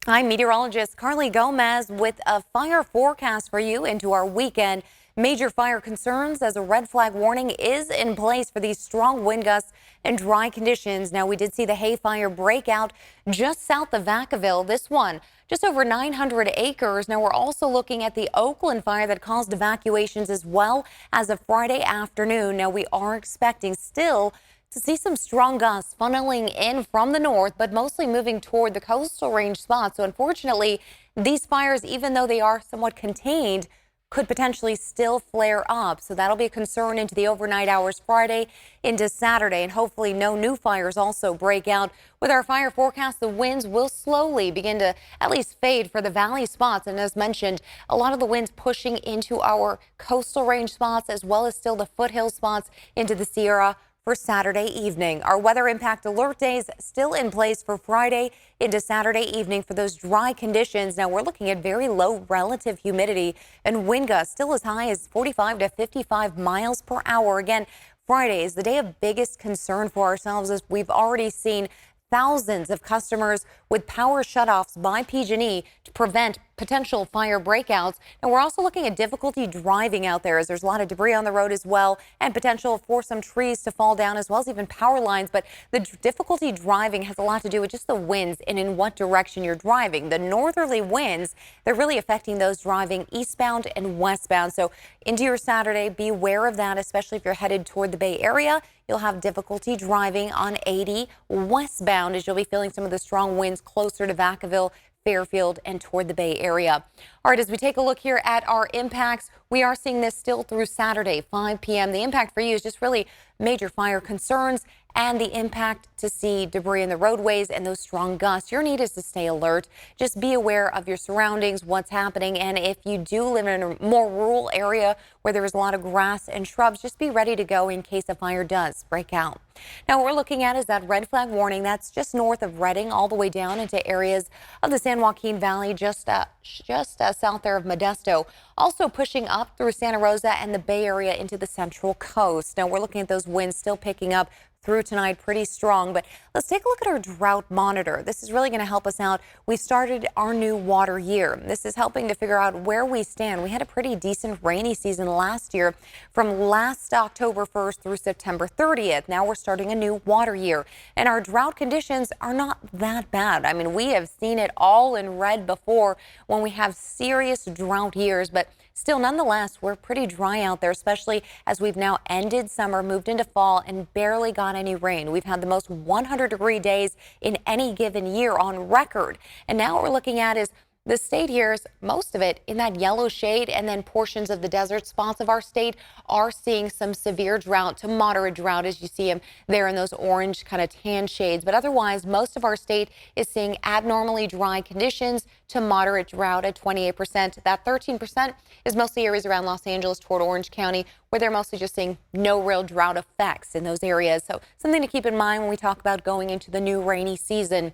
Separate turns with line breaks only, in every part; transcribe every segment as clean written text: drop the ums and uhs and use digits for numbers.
I'm meteorologist Carley with a fire forecast for you into our weekend. Major fire concerns as a red flag warning is in place for these strong wind gusts and dry conditions. Now, we did see the hay fire break out just south of Vacaville. This one just over 900 acres. Now, we're also looking at the Oakland fire that caused evacuations as well as of Friday afternoon. Now, we are expecting still to see some strong gusts funneling in from the north, but mostly moving toward the coastal range spots. So unfortunately, these fires, even though they are somewhat contained, could potentially still flare up. So that'll be a concern into the overnight hours Friday into Saturday, and hopefully no new fires also break out. With our fire forecast, the winds will slowly begin to at least fade for the valley spots. And as mentioned, a lot of the winds pushing into our coastal range spots as well as still the foothill spots into the Sierra for Saturday evening. Our weather impact alert days still in place for Friday into Saturday evening for those dry conditions. Now we're looking at very low relative humidity and wind gusts still as high as 45 to 55 miles per hour. Again, Friday is the day of biggest concern for ourselves as we've already seen thousands of customers with power shutoffs by PG&E to prevent potential fire breakouts. And we're also looking at difficulty driving out there as there's a lot of debris on the road as well and potential for some trees to fall down as well as even power lines. But the difficulty driving has a lot to do with just the winds and in what direction you're driving. The northerly winds, they're really affecting those driving eastbound and westbound. So into your Saturday, be aware of that, especially if you're headed toward the Bay Area. You'll have difficulty driving on 80 westbound as you'll be feeling some of the strong winds closer to Vacaville, Fairfield, and toward the Bay Area. All right, as we take a look here at our impacts, we are seeing this still through Saturday, 5 p.m. The impact for you is just really major fire concerns and the impact to see debris in the roadways and those strong gusts. Your need is to stay alert. Just be aware of your surroundings, what's happening. And if you do live in a more rural area where there is a lot of grass and shrubs, just be ready to go in case a fire does break out. Now, what we're looking at is that red flag warning that's just north of Redding all the way down into areas of the San Joaquin Valley, just south there of Modesto, also pushing up through Santa Rosa and the Bay Area into the Central Coast. Now, we're looking at those winds still picking up through tonight, pretty strong. But let's take a look at our drought monitor. This is really going to help us out. We started our new water year. This is helping to figure out where we stand. We had a pretty decent rainy season last year from last October 1st through September 30th. Now we're starting a new water year, and our drought conditions are not that bad. I mean, we have seen it all in red before when we have serious drought years, but still, nonetheless, we're pretty dry out there, especially as we've now ended summer, moved into fall, and barely got any rain. We've had the most 100-degree days in any given year on record. And now what we're looking at is the state here is most of it in that yellow shade, and then portions of the desert spots of our state are seeing some severe drought to moderate drought as you see them there in those orange kind of tan shades. But otherwise, most of our state is seeing abnormally dry conditions to moderate drought at 28%. That 13% is mostly areas around Los Angeles toward Orange County, where they're mostly just seeing no real drought effects in those areas. So something to keep in mind when we talk about going into the new rainy season.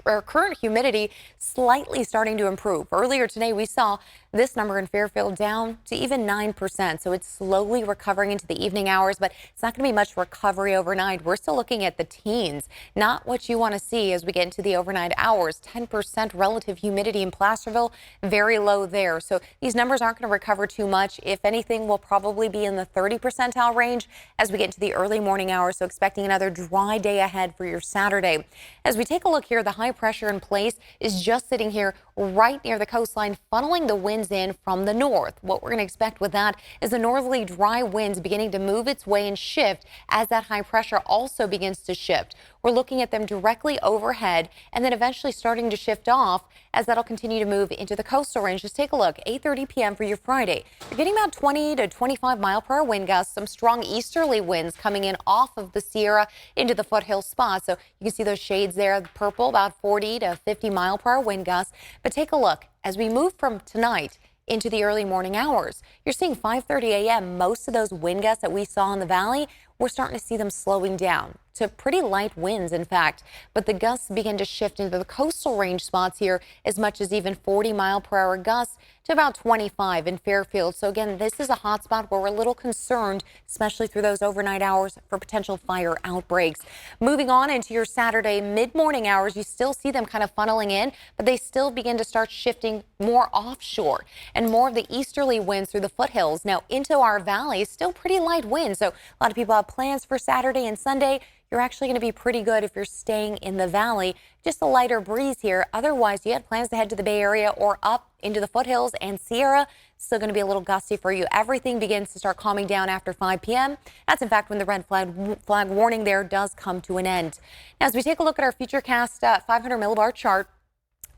Our current humidity slightly starting to improve. Earlier today, we saw this number in Fairfield down to even 9%. So it's slowly recovering into the evening hours, but it's not going to be much recovery overnight. We're still looking at the teens, not what you want to see as we get into the overnight hours. 10% relative humidity in Placerville, very low there. So these numbers aren't going to recover too much. If anything, we'll probably be in the 30 percentile range as we get into the early morning hours. So expecting another dry day ahead for your Saturday. As we take a look here, the high pressure in place is just sitting here right near the coastline, funneling the winds in from the north. What we're going to expect with that is the northerly dry winds beginning to move its way and shift as that high pressure also begins to shift. We're looking at them directly overhead and then eventually starting to shift off as that'll continue to move into the coastal range. Just take a look, 8:30 p.m. for your Friday. You're getting about 20 to 25 mile per hour wind gusts, some strong easterly winds coming in off of the Sierra into the foothill spots. So you can see those shades there, the purple, about 40 to 50 mile per hour wind gusts. But take a look as we move from tonight into the early morning hours. You're seeing 5:30 a.m. Most of those wind gusts that we saw in the valley, we're starting to see them slowing down to pretty light winds, in fact. But the gusts begin to shift into the coastal range spots here, as much as even 40-mile-per-hour gusts to about 25 in Fairfield. So again, this is a hot spot where we're a little concerned, especially through those overnight hours, for potential fire outbreaks. Moving on into your Saturday mid-morning hours, you still see them kind of funneling in, but they still begin to start shifting more offshore, and more of the easterly winds through the foothills. Now into our valley, still pretty light winds. So a lot of people have plans for Saturday and Sunday. You're actually going to be pretty good if you're staying in the valley. Just a lighter breeze here. Otherwise, you had plans to head to the Bay Area or up into the foothills and Sierra. Still going to be a little gusty for you. Everything begins to start calming down after 5 p.m. That's, in fact, when the red flag warning there does come to an end. Now, as we take a look at our Futurecast 500 millibar chart,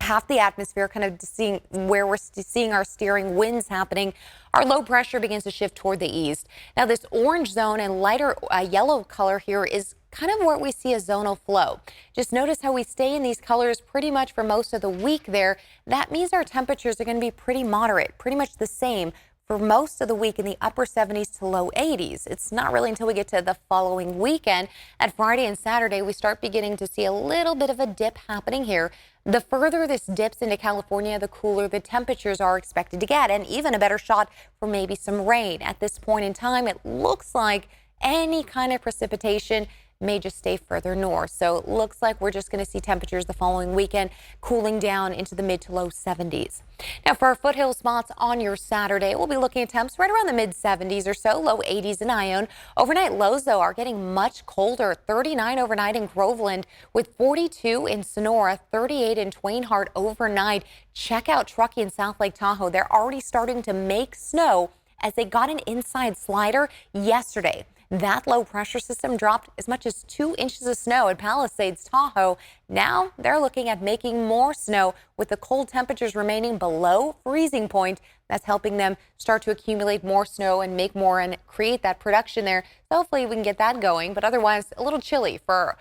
half the atmosphere, kind of seeing where we're seeing our steering winds happening. Our low pressure begins to shift toward the east. Now, this orange zone and lighter yellow color here is kind of where we see a zonal flow. Just notice how we stay in these colors pretty much for most of the week there. That means our temperatures are going to be pretty moderate, pretty much the same for most of the week in the upper 70s to low 80s. It's not really until we get to the following weekend. At Friday and Saturday, we start beginning to see a little bit of a dip happening here. The further this dips into California, the cooler the temperatures are expected to get, and even a better shot for maybe some rain. At this point in time, it looks like any kind of precipitation may just stay further north. So it looks like we're just going to see temperatures the following weekend cooling down into the mid to low 70s. Now, for our foothill spots on your Saturday, we'll be looking at temps right around the mid 70s or so, low 80s in Ione. Overnight lows, though, are getting much colder. 39 overnight in Groveland, with 42 in Sonora, 38 in Twain Harte overnight. Check out Truckee and South Lake Tahoe. They're already starting to make snow as they got an inside slider yesterday. That low pressure system dropped as much as 2 inches of snow at Palisades, Tahoe. Now they're looking at making more snow with the cold temperatures remaining below freezing point. That's helping them start to accumulate more snow and make more and create that production there. So hopefully we can get that going, but otherwise a little chilly for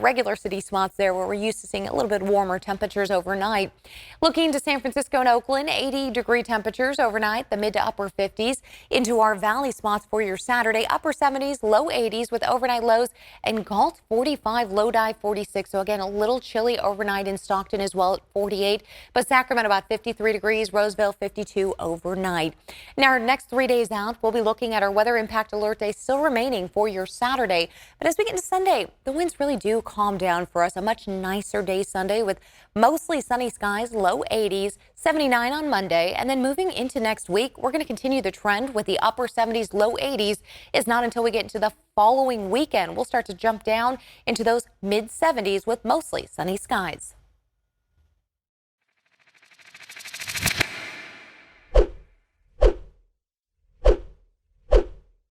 regular city spots there where we're used to seeing a little bit warmer temperatures overnight. Looking to San Francisco and Oakland, 80-degree temperatures overnight, the mid to upper 50s. Into our valley spots for your Saturday, upper 70s, low 80s with overnight lows, and Galt 45, Lodi 46. So again, a little chilly overnight in Stockton as well at 48, but Sacramento about 53 degrees, Roseville 52 overnight. Now, our next 3 days out, we'll be looking at our weather impact alert day still remaining for your Saturday. But as we get into Sunday, the winds really do calm down for us. A much nicer day Sunday with mostly sunny skies, low 80s, 79 on Monday. And then moving into next week, we're going to continue the trend with the upper 70s, low 80s. It's not until we get into the following weekend we'll start to jump down into those mid 70s with mostly sunny skies.